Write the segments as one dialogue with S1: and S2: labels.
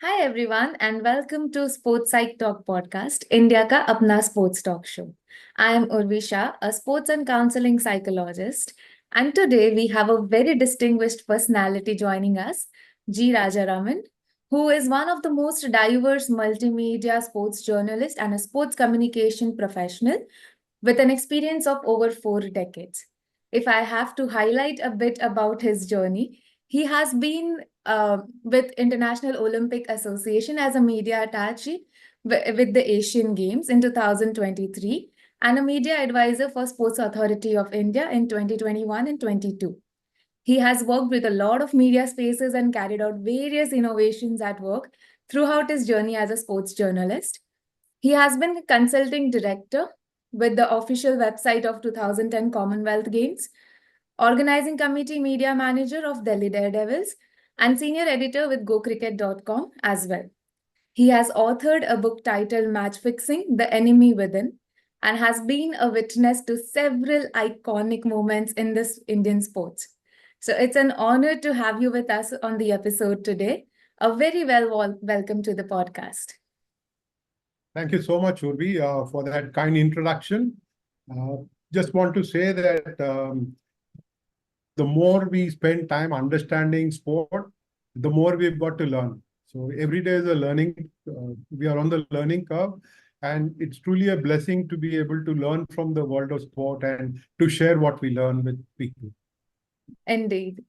S1: Hi everyone and welcome to Sports Psyche Talk podcast, India ka apna sports talk show. I am Urvisha, a sports and counseling psychologist, and today we have a very distinguished personality joining us, G. Rajaraman, who is one of the most diverse multimedia sports journalists and a sports communication professional with an experience of over 4 decades. If I have to highlight a bit about his journey, he has been with International Olympic Association as a media attaché with the Asian Games in 2023 and a media advisor for Sports Authority of India in 2021 and 22. He has worked with a lot of media spaces and carried out various innovations at work throughout his journey as a sports journalist. He has been a consulting director with the official website of 2010 Commonwealth Games, organizing committee media manager of Delhi Daredevils, and senior editor with GoCricket.com as well. He has authored a book titled Match Fixing: The Enemy Within and has been a witness to several iconic moments in this Indian sports. So it's an honor to have you with us on the episode today. A very welcome to the podcast.
S2: Thank you so much, Urvi, for that kind introduction. Uh, just want to say that the more we spend time understanding sport, the more we've got to learn. So every day is a learning. We are on the learning curve, and it's truly a blessing to be able to learn from the world of sport and to share what we learn with people.
S1: Indeed.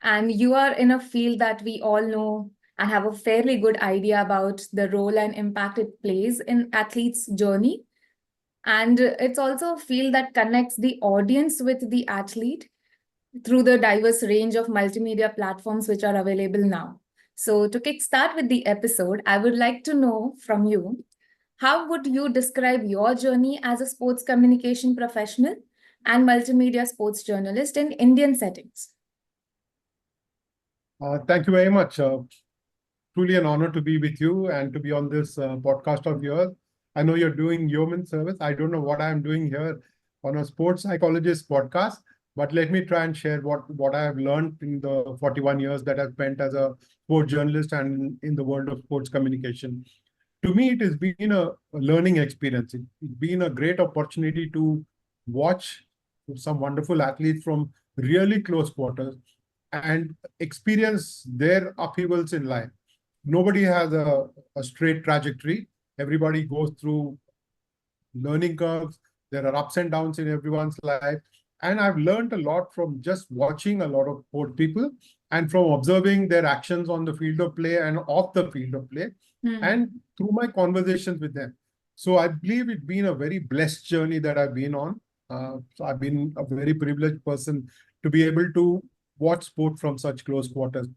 S1: And you are in a field that we all know and have a fairly good idea about the role and impact it plays in athletes' journey. And it's also a field that connects the audience with the athlete through the diverse range of multimedia platforms which are available now. So to kickstart with the episode, I would like to know from you, how would you describe your journey as a sports communication professional and multimedia sports journalist in Indian settings?
S2: Thank you very much. Truly an honor to be with you and to be on this podcast of yours. I know you're doing yeoman service. I don't know what I'm doing here on a sports psychologist podcast, but let me try and share what I have learned in the 41 years that I've spent as a sports journalist and in the world of sports communication. To me, it has been a learning experience. It's been a great opportunity to watch some wonderful athletes from really close quarters and experience their upheavals in life. Nobody has a straight trajectory. Everybody goes through learning curves. There are ups and downs in everyone's life. And I've learned a lot from just watching a lot of sport people and from observing their actions on the field of play and off the field of play and through my conversations with them. So I believe it's been a very blessed journey that I've been on. So I've been a very privileged person to be able to watch sport from such close quarters.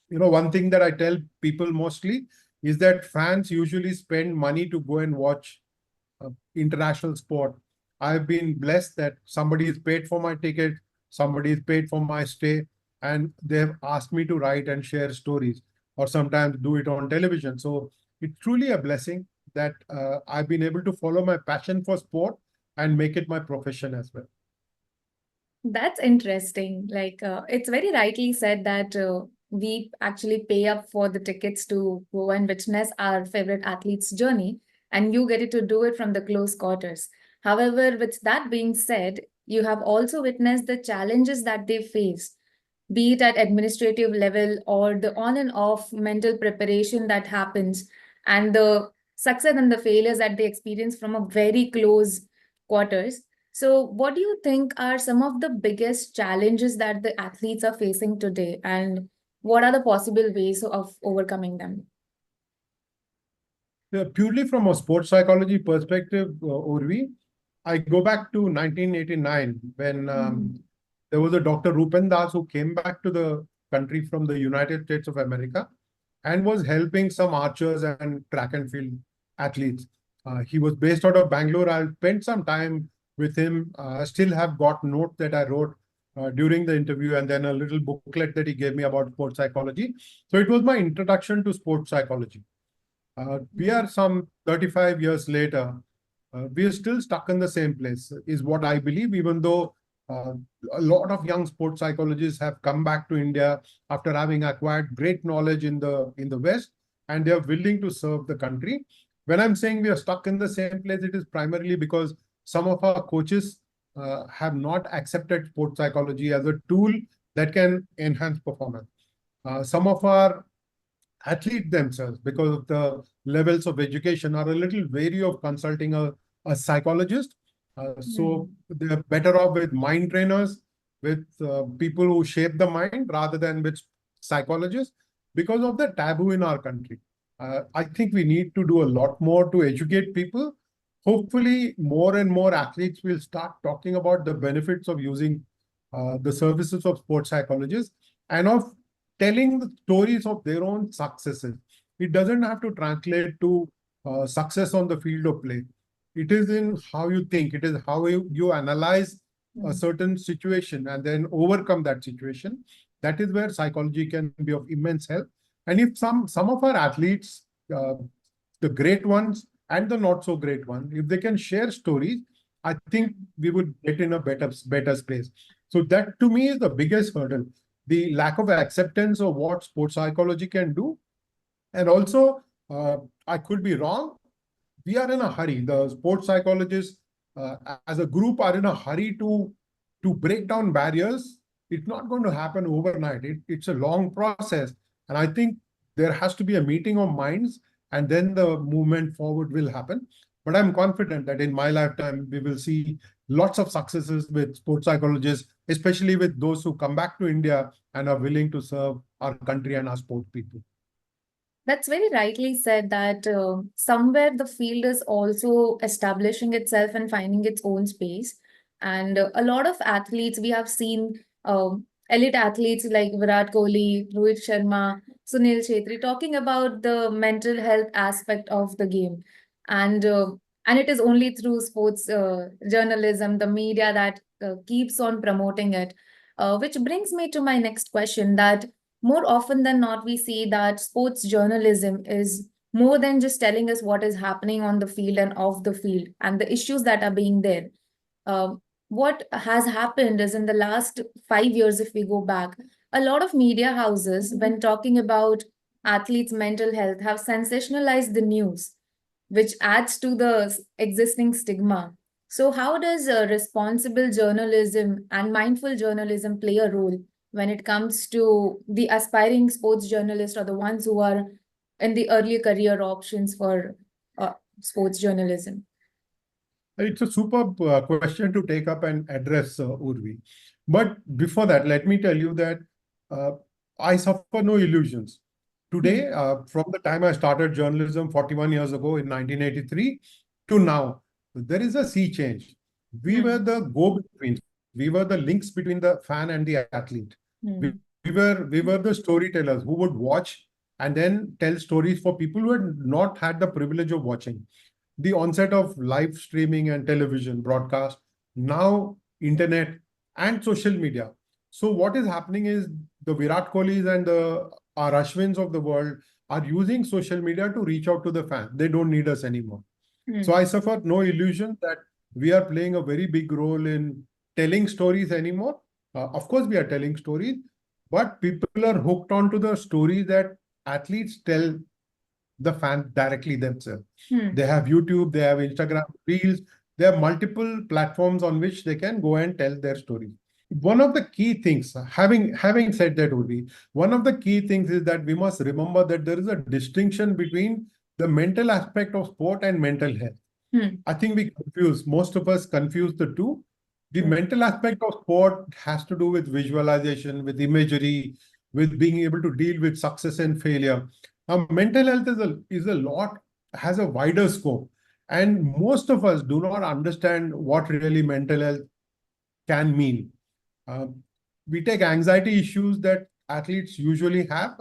S2: You know, one thing that I tell people mostly is that fans usually spend money to go and watch international sport. I've been blessed that somebody is paid for my ticket, somebody is paid for my stay, and they've asked me to write and share stories or sometimes do it on television. So it's truly a blessing that I've been able to follow my passion for sport and make it my profession as well.
S1: That's interesting. It's very rightly said that we actually pay up for the tickets to go and witness our favorite athlete's journey, and you get it to do it from the close quarters. However, with that being said, you have also witnessed the challenges that they face, be it at administrative level or the on and off mental preparation that happens, and the success and the failures that they experience from a very close quarters. So, what do you think are some of the biggest challenges that the athletes are facing today, and what are the possible ways of overcoming them?
S2: Purely from a sports psychology perspective, Urvi, I go back to 1989 when there was a Dr. Rupen Das who came back to the country from the United States of America and was helping some archers and track and field athletes. He was based out of Bangalore. I spent some time with him. I still have got notes that I wrote during the interview and then a little booklet that he gave me about sports psychology. So it was my introduction to sports psychology. We are some 35 years later. We are still stuck in the same place, is what I believe, even though a lot of young sports psychologists have come back to India after having acquired great knowledge in the West. and they are willing to serve the country. When I'm saying we are stuck in the same place, it is primarily because some of our coaches have not accepted sports psychology as a tool that can enhance performance. Some of our athletes themselves, because of the levels of education, are a little wary of consulting a psychologist. So they're better off with mind trainers, with people who shape the mind rather than with psychologists because of the taboo in our country. I think we need to do a lot more to educate people. Hopefully, more and more athletes will start talking about the benefits of using the services of sports psychologists and of telling the stories of their own successes. It doesn't have to translate to success on the field of play. It is in how you think, it is how you analyze a certain situation and then overcome that situation. That is where psychology can be of immense help. And if some of our athletes, the great ones and the not so great ones, if they can share stories, I think we would get in a better space. So that to me is the biggest hurdle, the lack of acceptance of what sports psychology can do. And also, I could be wrong, we are in a hurry. The sports psychologists, as a group, are in a hurry to break down barriers. It's not going to happen overnight. It's a long process. And I think there has to be a meeting of minds, and then the movement forward will happen. But I'm confident that in my lifetime, we will see lots of successes with sports psychologists, especially with those who come back to India and are willing to serve our country and our sports people.
S1: That's very rightly said that somewhere the field is also establishing itself and finding its own space. And a lot of athletes, we have seen elite athletes like Virat Kohli, Rohit Sharma, Sunil Chhetri talking about the mental health aspect of the game. And uh, and it is only through sports journalism, the media that keeps on promoting it. Which brings me to my next question that more often than not, we see that sports journalism is more than just telling us what is happening on the field and off the field and the issues that are being there. What has happened is in the last 5 years, if we go back, a lot of media houses, when talking about athletes' mental health, have sensationalized the news, which adds to the existing stigma. So, how does responsible journalism and mindful journalism play a role when it comes to the aspiring sports journalists or the ones who are in the early career options for sports journalism?
S2: It's a superb question to take up and address, Urvi. But before that, let me tell you that uh, I suffer no illusions. Today, from the time I started journalism 41 years ago in 1983 to now, there is a sea change. We were the go-betweens. We were the links between the fan and the athlete. We were the storytellers who would watch and then tell stories for people who had not had the privilege of watching. The onset of live streaming and television broadcast, now internet and social media. So what is happening is the Virat Kohlis and the our Ashwins of the world are using social media to reach out to the fans. They don't need us anymore. So I suffer no illusion that we are playing a very big role in telling stories anymore. Of course, we are telling stories, but people are hooked onto the stories that athletes tell the fans directly themselves. They have YouTube, they have Instagram Reels, they have multiple platforms on which they can go and tell their story. One of the key things, having said that, Udi, one of the key things is that we must remember that there is a distinction between the mental aspect of sport and mental health. I think most of us confuse the two. The mental aspect of sport has to do with visualization, with imagery, with being able to deal with success and failure. Now, mental health has a wider scope. And most of us do not understand what really mental health can mean. Uh, we take anxiety issues that athletes usually have.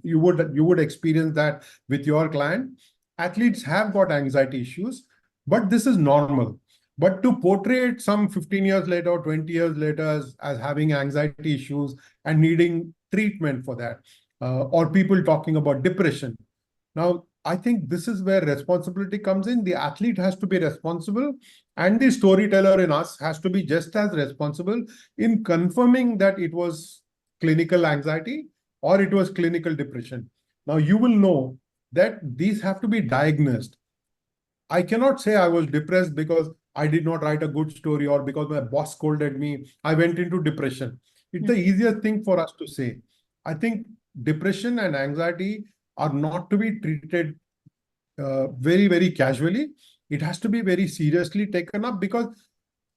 S2: You would experience that with your client. Athletes have got anxiety issues, but this is normal. But to portray it some 15 years later or 20 years later as having anxiety issues and needing treatment for that, or people talking about depression. Now, I think this is where responsibility comes in. The athlete has to be responsible, and the storyteller in us has to be just as responsible in confirming that it was clinical anxiety or it was clinical depression. Now, you will know that these have to be diagnosed. I cannot say I was depressed because I did not write a good story or because my boss scolded me. I went into depression. It's the easiest thing for us to say. I think depression and anxiety are not to be treated very, very casually. It has to be very seriously taken up, because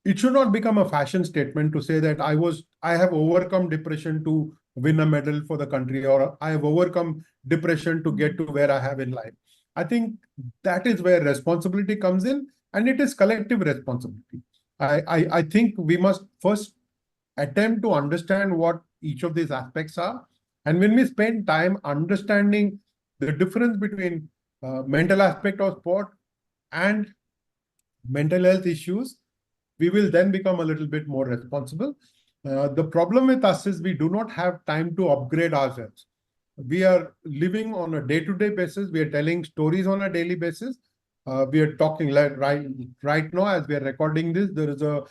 S2: it should not become a fashion statement to say that I have overcome depression to win a medal for the country, or I have overcome depression to get to where I have in life. I think that is where responsibility comes in, and it is collective responsibility. I think we must first attempt to understand what each of these aspects are. And when we spend time understanding the difference between mental aspect of sport and mental health issues, we will then become a little bit more responsible. The problem with us is we do not have time to upgrade ourselves. We are living on a day-to-day basis. We are telling stories on a daily basis. We are talking right now as we are recording this. There is a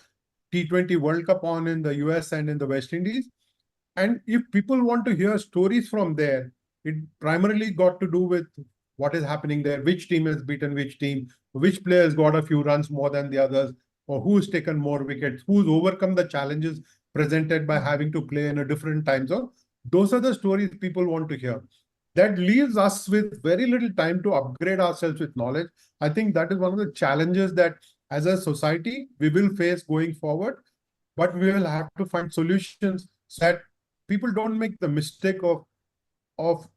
S2: T20 World Cup on in the US and in the West Indies. And if people want to hear stories from there, it primarily got to do with what is happening there, which team has beaten which team, which players got a few runs more than the others, or who's taken more wickets, who's overcome the challenges presented by having to play in a different time zone. Those are the stories people want to hear. That leaves us with very little time to upgrade ourselves with knowledge. I think that is one of the challenges that as a society we will face going forward, but we will have to find solutions so that people don't make the mistake of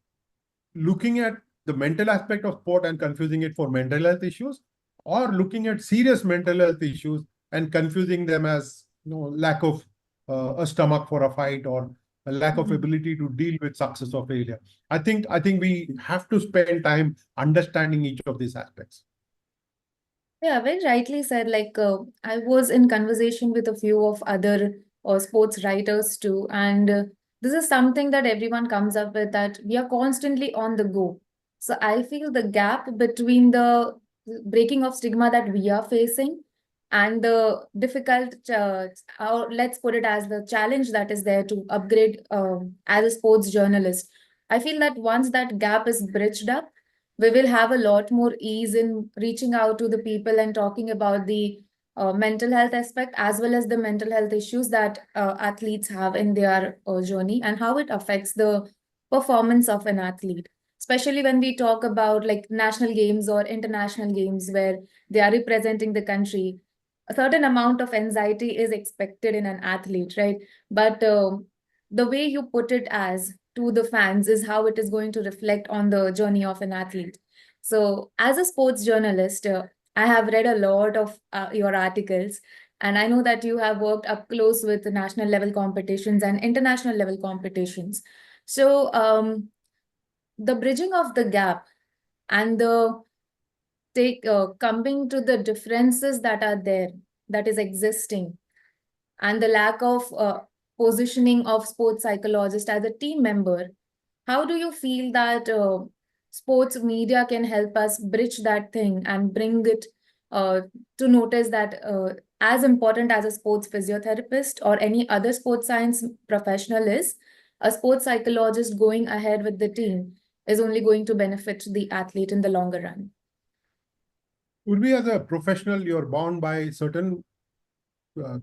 S2: looking at the mental aspect of sport and confusing it for mental health issues, or looking at serious mental health issues and confusing them as lack of a stomach for a fight, or a lack of ability to deal with success or failure. I think we have to spend time understanding each of these aspects.
S1: Yeah, very rightly said. I was in conversation with a few of other sports writers too, and this is something that everyone comes up with, that we are constantly on the go. So I feel the gap between the breaking of stigma that we are facing and the difficult, or let's put it as the challenge that is there to upgrade as a sports journalist. I feel that once that gap is bridged up, we will have a lot more ease in reaching out to the people and talking about the mental health aspect, as well as the mental health issues that athletes have in their journey, and how it affects the performance of an athlete, especially when we talk about like national games or international games where they are representing the country. A certain amount of anxiety is expected in an athlete, right? But the way you put it as to the fans is how it is going to reflect on the journey of an athlete. So, as a sports journalist, I have read a lot of your articles, and I know that you have worked up close with the national level competitions and international level competitions. So, the bridging of the gap and the coming to the differences that are there, that is existing, and the lack of positioning of sports psychologist as a team member, how do you feel that sports media can help us bridge that thing and bring it uh, to notice that as important as a sports physiotherapist or any other sports science professional is, a sports psychologist going ahead with the team is only going to benefit the athlete in the longer run?
S2: Would be, as a professional, you're bound by certain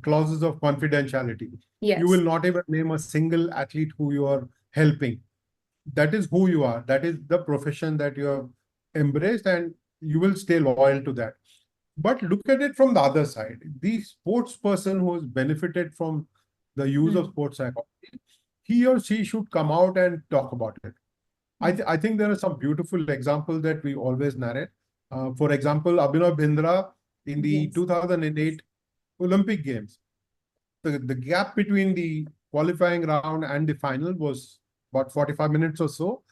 S2: clauses of confidentiality. You
S1: Yes.
S2: will not even name a single athlete who you are helping. That is who you are. That is the profession that you have embraced, and you will stay loyal to that. But look at it from the other side. The sports person who has benefited from the use of sports psychology, he or she should come out and talk about it. I think there are some beautiful examples that we always narrate. For example, Abhinav Bindra in the
S1: Yes.
S2: 2008 Olympic Games. The gap between the qualifying round and the final was about 45 minutes or so.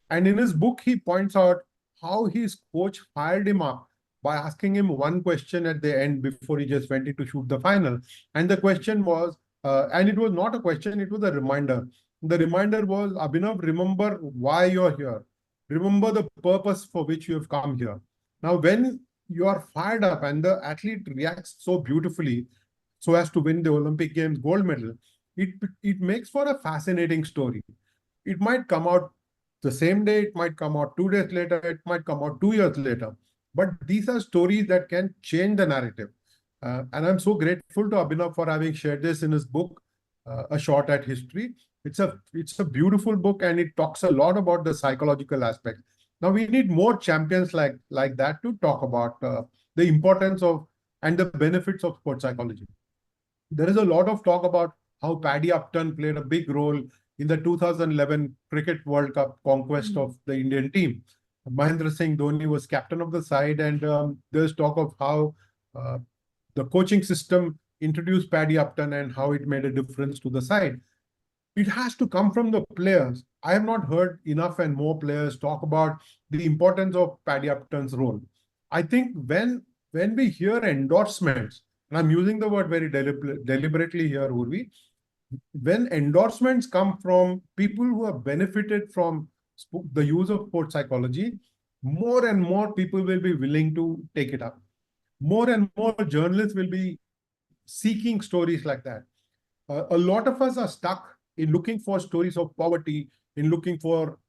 S2: And in his book, he points out how his coach fired him up by asking him one question at the end before he just went in to shoot the final. And the question was, and it was not a question, it was a reminder. The reminder was, Abhinav, remember why you're here. Remember the purpose for which you have come here. Now, when you are fired up and the athlete reacts so beautifully so as to win the Olympic Games gold medal, it makes for a fascinating story. It might come out the same day, it might come out 2 days later, it might come out 2 years later. But these are stories that can change the narrative. And I'm so grateful to Abhinav for having shared this in his book, A Shot at History. It's a beautiful book, and it talks a lot about the psychological aspect. Now we need more champions like that to talk about the importance of and the benefits of sports psychology. There is a lot of talk about how Paddy Upton played a big role in the 2011 Cricket World Cup conquest of the Indian team. Mahendra Singh Dhoni was captain of the side, and there's talk of how uh, the coaching system introduced Paddy Upton and how it made a difference to the side. It has to come from the players. I have not heard enough and more players talk about the importance of Paddy Upton's role. I think when we hear endorsements, and I'm using the word very deliberately here, Urvi, when endorsements come from people who have benefited from the use of sports psychology, more and more people will be willing to take it up. More and more journalists will be seeking stories like that. A lot of us are stuck in looking for stories of poverty, in looking for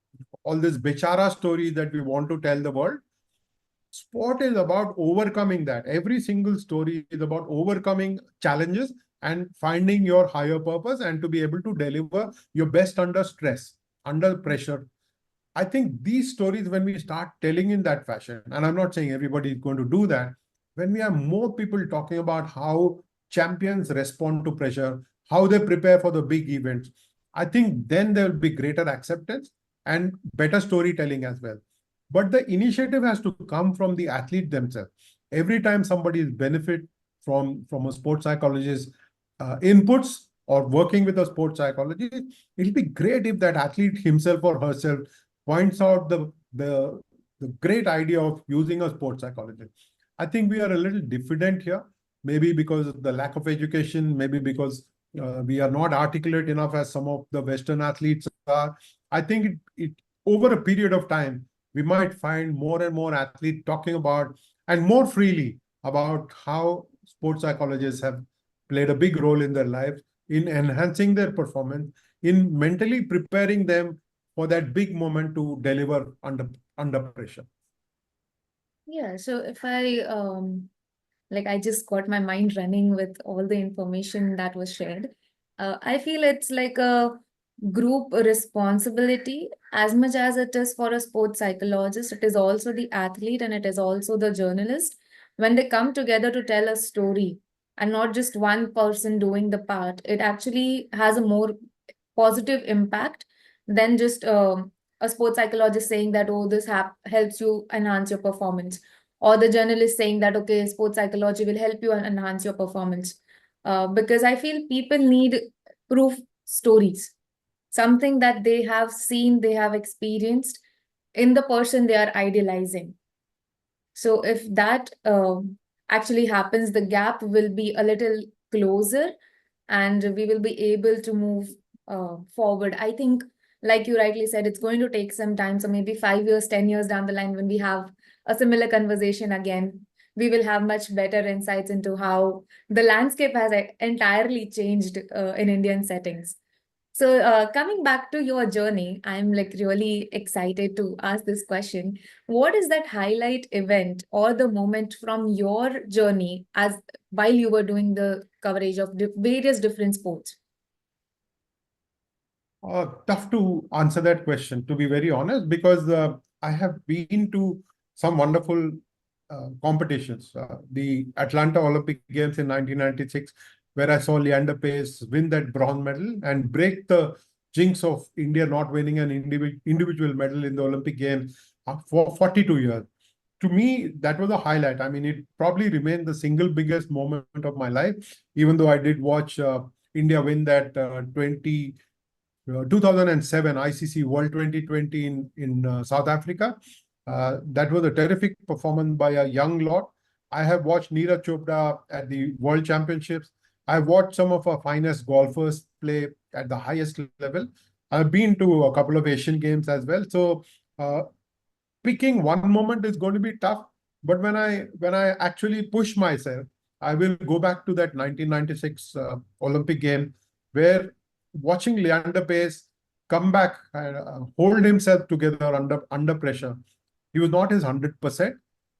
S2: all these bechara stories that we want to tell the world. Sport is about overcoming that. Every single story is about overcoming challenges and finding your higher purpose and to be able to deliver your best under stress, under pressure. I think these stories, when we start telling in that fashion, and I'm not saying everybody is going to do that, when we have more people talking about how champions respond to pressure, how they prepare for the big events, I think then there will be greater acceptance and better storytelling as well. But the initiative has to come from the athlete themselves. Every time somebody is benefit from a sports psychologist inputs or working with a sports psychologist, it'll be great if that athlete himself or herself points out the great idea of using a sports psychologist. I think we are a little diffident here, maybe because of the lack of education, maybe because we are not articulate enough as some of the Western athletes are. I think it over a period of time, we might find more and more athletes talking about and more freely about how sports psychologists have played a big role in their lives, in enhancing their performance, in mentally preparing them for that big moment to deliver under pressure.
S1: Yeah, so if I like I just got my mind running with all the information that was shared. I feel it's like a group responsibility as much as it is for a sports psychologist. It is also the athlete and it is also the journalist. When they come together to tell a story and not just one person doing the part, it actually has a more positive impact than just a sports psychologist saying that, oh, this helps you enhance your performance, or the journalist saying that, okay, sports psychology will help you enhance your performance. Because I feel people need proof stories, something that they have seen, they have experienced in the person they are idealizing. So if that actually happens, the gap will be a little closer and we will be able to move forward. I think, like you rightly said, it's going to take some time. So maybe 5 years, 10 years down the line, when we have a similar conversation again, we will have much better insights into how the landscape has entirely changed in Indian settings. So, coming back to your journey, I'm like really excited to ask this question. What is that highlight event or the moment from your journey as while you were doing the coverage of various different sports?
S2: Tough to answer that question, to be very honest, because I have been to some wonderful competitions. The Atlanta Olympic Games in 1996, where I saw Leander Pace win that bronze medal and break the jinx of India not winning an individual medal in the Olympic Games for 42 years. To me, that was a highlight. I mean, it probably remained the single biggest moment of my life, even though I did watch India win that 2007 ICC World 2020 in South Africa. That was a terrific performance by a young lot. I have watched Neeraj Chopra at the World Championships. I've watched some of our finest golfers play at the highest level. I've been to a couple of Asian Games as well. So picking one moment is going to be tough. But when I actually push myself, I will go back to that 1996 Olympic game where watching Leander Pace come back and hold himself together under pressure. He was not his 100%.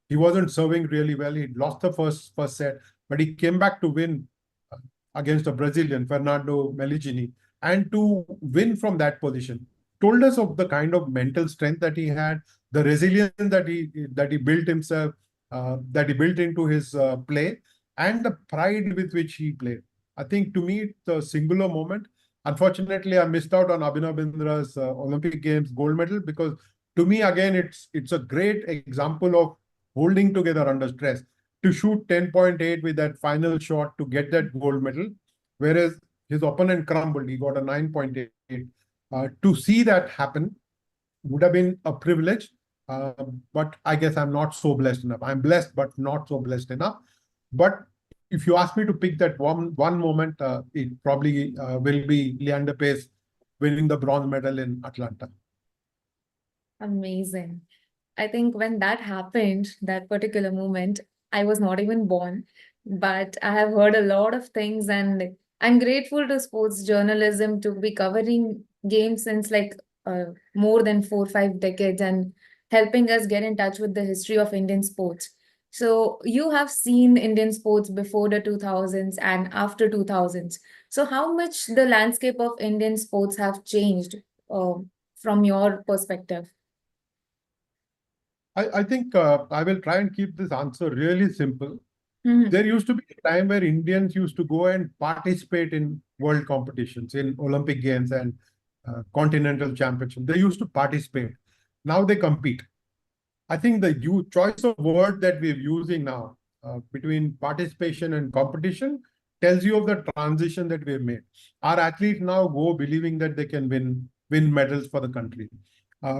S2: He wasn't serving really well. He lost the first set, but he came back to win uh, against a Brazilian, Fernando Meligini, and to win from that position. Told us of the kind of mental strength that he had, the resilience that he built himself, that he built into his play, and the pride with which he played. I think to me, it's a singular moment. Unfortunately, I missed out on Abhinav Bindra's Olympic Games gold medal because to me, again, it's a great example of holding together under stress. To shoot 10.8 with that final shot to get that gold medal, whereas his opponent crumbled, he got a 9.8. To see that happen would have been a privilege, uh, but I guess I'm not so blessed enough. I'm blessed, but not so blessed enough. But if you ask me to pick that one moment, it probably will be Leander Pace winning the bronze medal in Atlanta.
S1: Amazing. I think when that happened, that particular moment, I was not even born, but I have heard a lot of things, and I'm grateful to sports journalism to be covering games since like more than 4 or 5 decades and helping us get in touch with the history of Indian sports. So you have seen Indian sports before the 2000s and after 2000s. So how much the landscape of Indian sports have changed uh, from your perspective?
S2: I think I will try and keep this answer really simple.
S1: Mhm.
S2: There used to be a time where Indians used to go and participate in world competitions, in Olympic Games and continental championships. They used to participate. Now they compete. I think the choice of word that we're using now between participation and competition tells you of the transition that we've made. Our athletes now go believing that they can win medals for the country.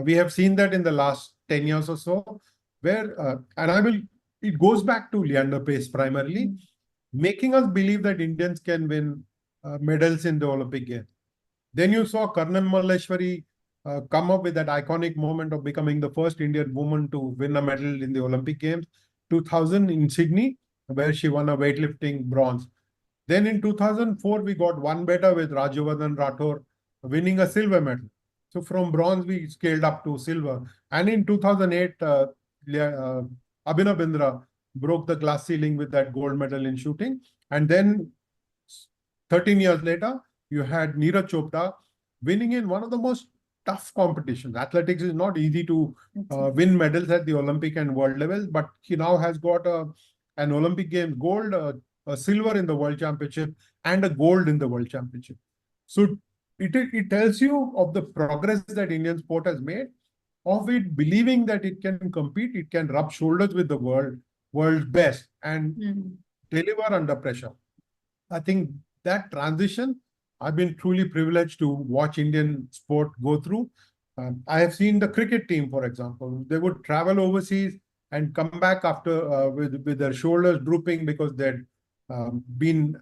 S2: We have seen that in the last 10 years or so, where, it goes back to Leander Pace primarily, making us believe that Indians can win medals in the Olympic Games. Then you saw Karnan Malleshwari come up with that iconic moment of becoming the first Indian woman to win a medal in the Olympic Games, 2000 in Sydney, where she won a weightlifting bronze. Then in 2004, we got one better with Rajavardhan Rathore winning a silver medal. So from bronze, we scaled up to silver. And in 2008, Abhinav Bindra broke the glass ceiling with that gold medal in shooting. And then 13 years later, you had Neeraj Chopra winning in one of the most tough competitions. Athletics is not easy to win medals at the Olympic and world level, but he now has got an Olympic Games gold, a silver in the World Championship, and a gold in the World Championship. So it tells you of the progress that Indian sport has made, of it believing that it can compete, it can rub shoulders with the world's best and deliver under pressure. I think that transition, I've been truly privileged to watch Indian sport go through. I have seen the cricket team, for example, they would travel overseas and come back after with their shoulders drooping because they'd been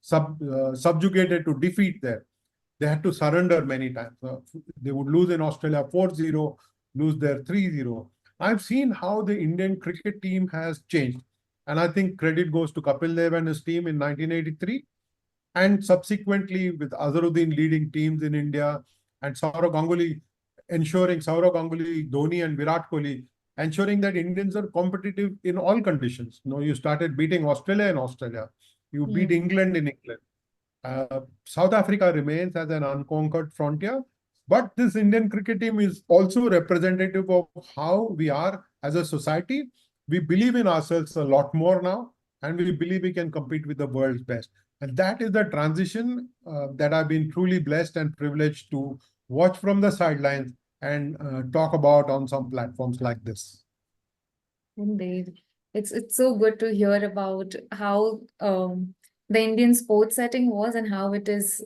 S2: subjugated to defeat there. They had to surrender many times. They would lose in Australia 4-0, lose there 3-0. I've seen how the Indian cricket team has changed. And I think credit goes to Kapil Dev and his team in 1983, and subsequently with Azharuddin leading teams in India, and Saurav Ganguly, Dhoni and Virat Kohli, ensuring that Indians are competitive in all conditions. You started beating Australia in Australia. You beat England in England. South Africa remains as an unconquered frontier, but this Indian cricket team is also representative of how we are as a society. We believe in ourselves a lot more now, and we believe we can compete with the world's best. And that is the transition that I've been truly blessed and privileged to watch from the sidelines and talk about on some platforms like this.
S1: Indeed. It's so good to hear about how the Indian sports setting was and how it is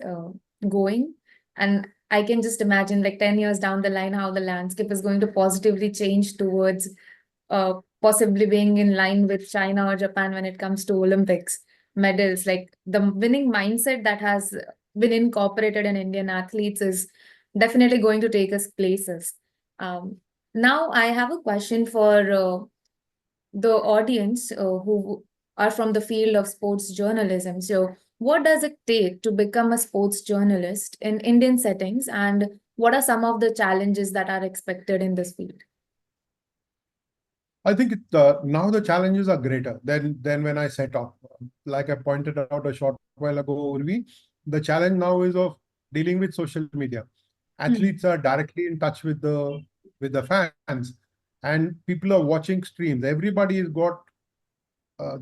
S1: going. And I can just imagine like 10 years down the line how the landscape is going to positively change towards possibly being in line with China or Japan when it comes to Olympics medals. Like the winning mindset that has been incorporated in Indian athletes is definitely going to take us places. Now I have a question for the audience who are from the field of sports journalism. So, What does it take to become a sports journalist in Indian settings, and what are some of the challenges that are expected in this field?
S2: I think now the challenges are greater than when I set off. Like I pointed out a short while ago, Urvi, the challenge now is of dealing with social media.
S1: Hmm.
S2: Athletes are directly in touch with the fans, and people are watching streams. Everybody has got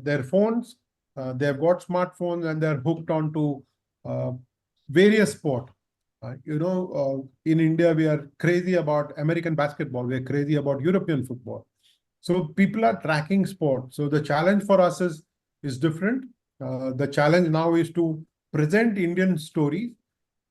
S2: their phones, they've got smartphones, and they're hooked onto uh, various sport. In India, we are crazy about American basketball. We're crazy about European football. So people are tracking sport. So the challenge for us is different. The challenge now is to present Indian stories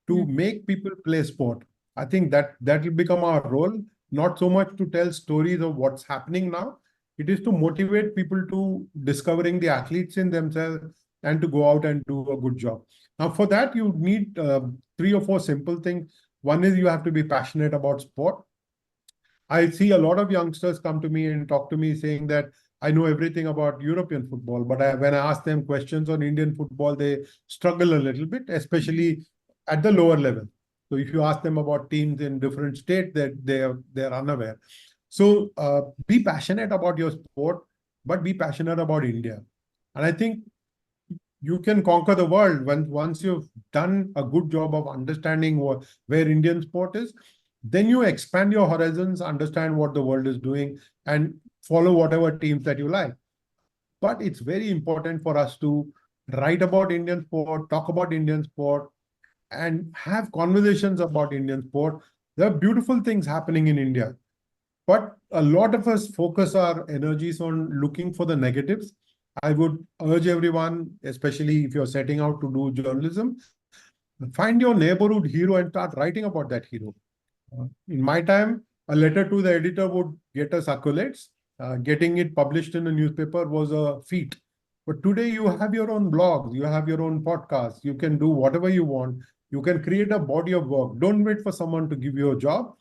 S2: to
S1: Hmm.
S2: make people play sport. I think that will become our role, not so much to tell stories of what's happening now. It is to motivate people to discovering the athletes in themselves and to go out and do a good job. Now, for that, you need three or four simple things. One is you have to be passionate about sport. I see a lot of youngsters come to me and talk to me saying that I know everything about European football, but when I ask them questions on Indian football, they struggle a little bit, especially at the lower level. So if you ask them about teams in different states, that they're unaware. So be passionate about your sport, but be passionate about India. And I think you can conquer the world once you've done a good job of understanding where Indian sport is. Then you expand your horizons, understand what the world is doing, and follow whatever teams that you like. But it's very important for us to write about Indian sport, talk about Indian sport, and have conversations about Indian sport. There are beautiful things happening in India, but a lot of us focus our energies on looking for the negatives. I would urge everyone, especially if you're setting out to do journalism, find your neighborhood hero and start writing about that hero. In my time, a letter to the editor would get us accolades. Getting it published in a newspaper was a feat. But today you have your own blogs, you have your own podcasts, you can do whatever you want. You can create a body of work. Don't wait for someone to give you a job.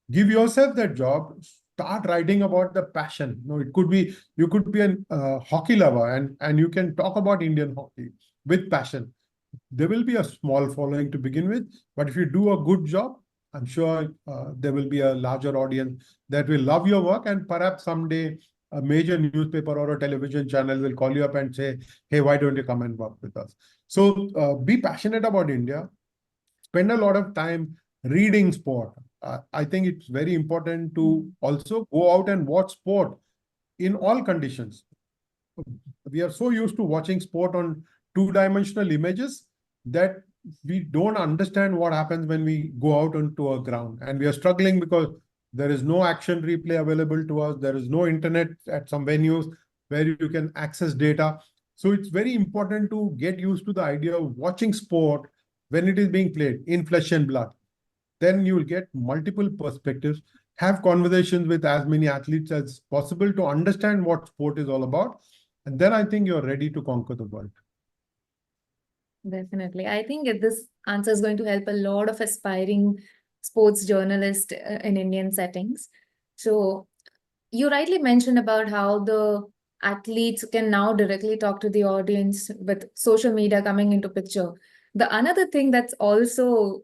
S2: Give yourself that job. Start writing about the passion. No, it could be you could be a hockey lover, and you can talk about Indian hockey with passion. There will be a small following to begin with, but if you do a good job, I'm sure there will be a larger audience that will love your work, and perhaps someday a major newspaper or a television channel will call you up and say, "Hey, why don't you come and work with us?" So be passionate about India. Spend a lot of time reading sport. I think it's very important to also go out and watch sport in all conditions. We are so used to watching sport on two-dimensional images that we don't understand what happens when we go out onto a ground. And we are struggling because there is no action replay available to us. There is no internet at some venues where you can access data. So it's very important to get used to the idea of watching sport when it is being played in flesh and blood. Then you will get multiple perspectives, have conversations with as many athletes as possible to understand what sport is all about. And then I think you're ready to conquer the world.
S1: Definitely. I think this answer is going to help a lot of aspiring sports journalists in Indian settings. So, you rightly mentioned about how the athletes can now directly talk to the audience with social media coming into picture. The another thing that's also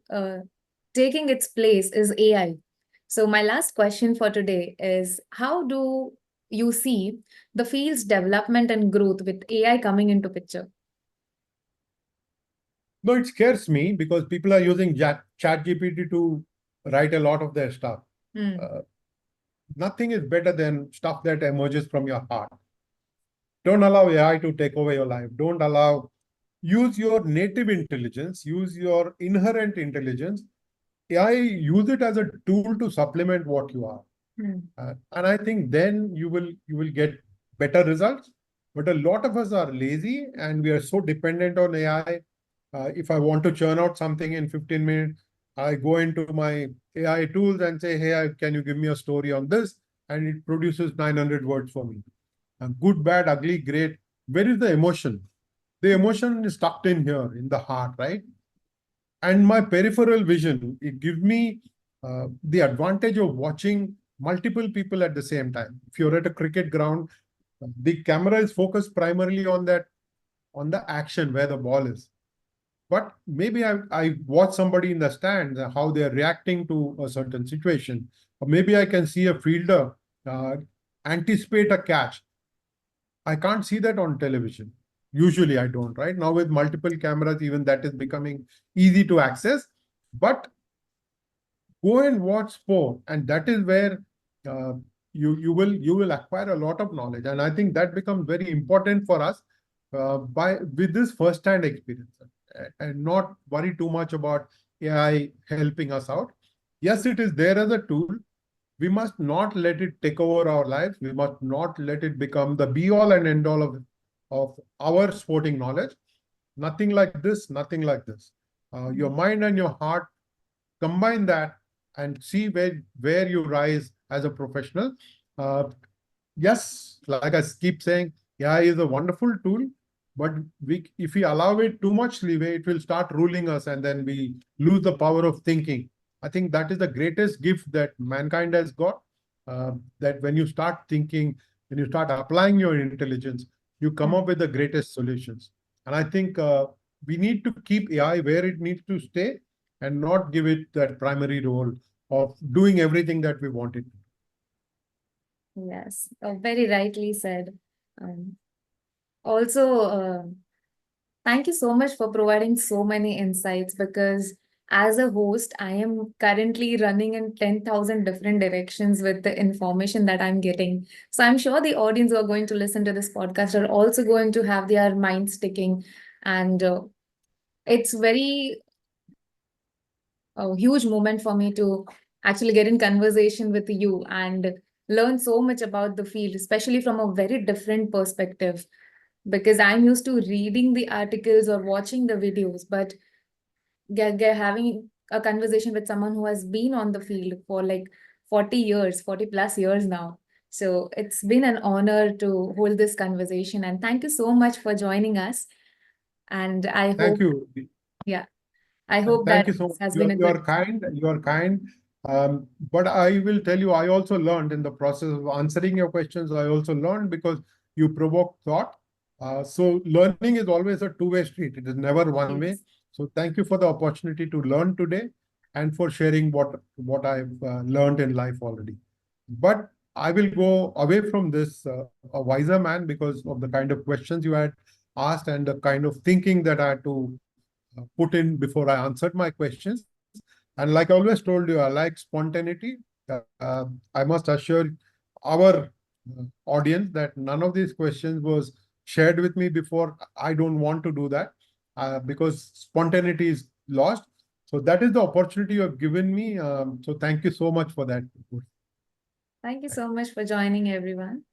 S1: taking its place is AI. So, my last question for today is how do you see the field's development and growth with AI coming into picture?
S2: No, it scares me because people are using ChatGPT to write a lot of their stuff.
S1: Hmm.
S2: Uh, Nothing is better than stuff that emerges from your heart. Don't allow AI to take over your life. Don't allow, use your native intelligence, use your inherent intelligence. AI, use it as a tool to supplement what you are.
S1: Hmm.
S2: And I think then you will get better results. But a lot of us are lazy and we are so dependent on AI. If I want to churn out something in 15 minutes, I go into my AI tools and say, "Hey, can you give me a story on this?" And it produces 900 words for me. Good, bad, ugly, great. Where is the emotion? The emotion is tucked in here in the heart, right? And my peripheral vision, it gives me the advantage of watching multiple people at the same time. If you're at a cricket ground, the camera is focused primarily on that, on the action where the ball is. but maybe I watch somebody in the stands and how they're reacting to a certain situation. Or maybe I can see a fielder anticipate a catch. I can't see that on television. Usually I don't, right? Now with multiple cameras, even that is becoming easy to access. But go and watch sport, and that is where uh, you will acquire a lot of knowledge. And I think that becomes very important for us by with this first-hand experience, and not worry too much about AI helping us out. Yes, it is there as a tool. We must not let it take over our lives. We must not let it become the be all and end all of our sporting knowledge. Nothing like this, nothing like this. Your mind and your heart, combine that and see where you rise as a professional. Uh, yes, like I keep saying, AI is a wonderful tool, but if we allow it too much leeway, it will start ruling us, and then we lose the power of thinking. I think that is the greatest gift that mankind has got. That when you start thinking, when you start applying your intelligence, you come up with the greatest solutions. And I think we need to keep AI where it needs to stay, and not give it that primary role of doing everything that we want it to.
S1: Yes, very rightly said. Also, thank you so much for providing so many insights, because as a host, I am currently running in 10,000 different directions with the information that I'm getting. So I'm sure the audience who are going to listen to this podcast are also going to have their minds ticking. And it's very a huge moment for me to actually get in conversation with you and learn so much about the field, especially from a very different perspective. Because I'm used to reading the articles or watching the videos, but having a conversation with someone who has been on the field for like 40 years, 40 plus years now. So it's been an honor to hold this conversation. And thank you so much for joining us. And I
S2: Thank
S1: hope,
S2: you.
S1: yeah, I hope
S2: Thank
S1: that
S2: you so much.
S1: has been
S2: You're,
S1: a good.
S2: you're kind. You're kind. But I will tell you, I also learned in the process of answering your questions. I also learned because you provoke thought. So learning is always a two-way street. It is never one way.
S1: Yes.
S2: So thank you for the opportunity to learn today, and for sharing what I've learned in life already. But I will go away from this a wiser man, because of the kind of questions you had asked and the kind of thinking that I had to put in before I answered my questions. And like I always told you, I like spontaneity. I must assure our audience that none of these questions was shared with me before. I don't want to do that because spontaneity is lost. So that is the opportunity you have given me. So thank you so much for that.
S1: Thank you so much for joining, everyone.